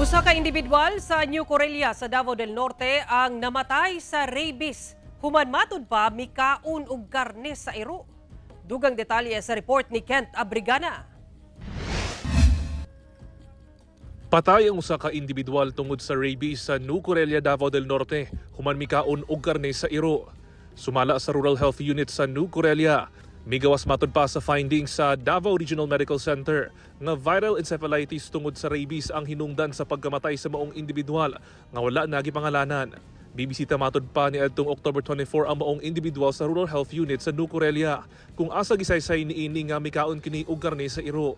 Usa ka individual sa New Corelia sa Davao del Norte ang namatay sa rabies. Human matud pa mikaon og karne sa iro. Dugang detalye sa report ni Kent Abrigana. Patay ang usa ka individual tungod sa rabies sa New Corelia, Davao del Norte. Human mikaon og karne sa iro. Sumala sa Rural Health Unit sa New Corelia. Migawas matud pa sa findings sa Davao Regional Medical Center nga viral encephalitis tungod sa rabies ang hinungdan sa pagkamatay sa maong individual nga wala nagipangalanan. Bibisita matud pa ni adtong October 24 ang maong individual sa Rural Health Unit sa New Corelia kung asa gisaysay niini nga mikaon kini og karne sa iro.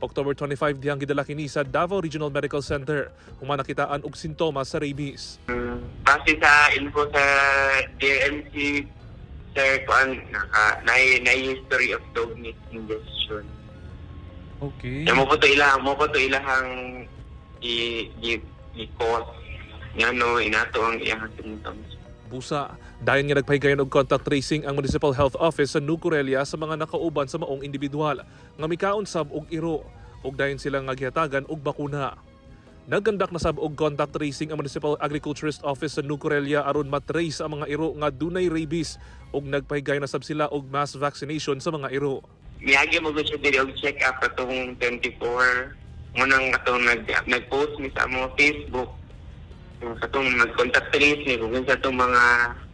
October 25 dihang gidala kini sa Davao Regional Medical Center human nakitaan og sintomas sa rabies. Base sa info sa DMC, sir, na-history of dog meat ingestion. Okay. Mo ko to ilahang i-cause nga no, inato ang iyang symptoms. Busa, dayon nga nagpahigayon og contact tracing ang Municipal Health Office sa New Corelia sa mga nakauban sa maong individual nga mikaon sab og iro ug dayon sila nga gihatagan og bakuna. Nagkandak na sab og contact tracing ang Municipal Agriculturist Office sa New Corelia aron matrace ang mga iro nga dunay rabies ug nagpahigayon na sab sila og mass vaccination sa mga iro. Miyagi mo gud siya diri og check up atong 24 ngunang atong nag-post mi sa mo Facebook katong nag-contact trace ni kung sa atong mga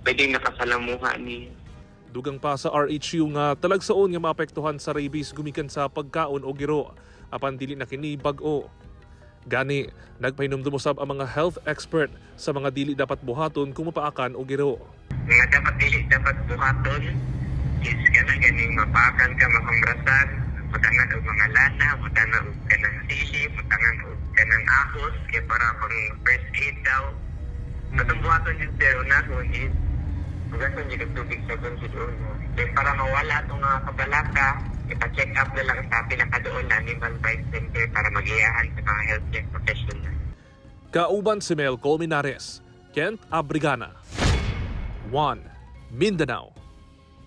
pwedeng nakasalamuha ni. Dugang pa sa RHU nga talagsaon nga maapektuhan sa rabies gumikan sa pagkaon o giro apan dili na kini bag-o. Gani, nagpahinumdum usab ang mga health expert sa mga dili dapat buhaton kung mapaakan o giro. Mga dapat buhaton is ganing mapakan ka makamrasan, mutangan og mga lana, mutangan og kanang sisi, mutangan og kanang ahos kaya para pang first aid daw. Katong buhaton din sir, unahon is bugason yung tubig sa konsidon. Kaya para mawala itong kabalaka, ipa-check up na lang sa pinakadoon na Animal Bite Center para mag-iahan sa mga healthcare professional. Kauban si Mel Colmenares, Kent Abrigana, 1 Mindanao.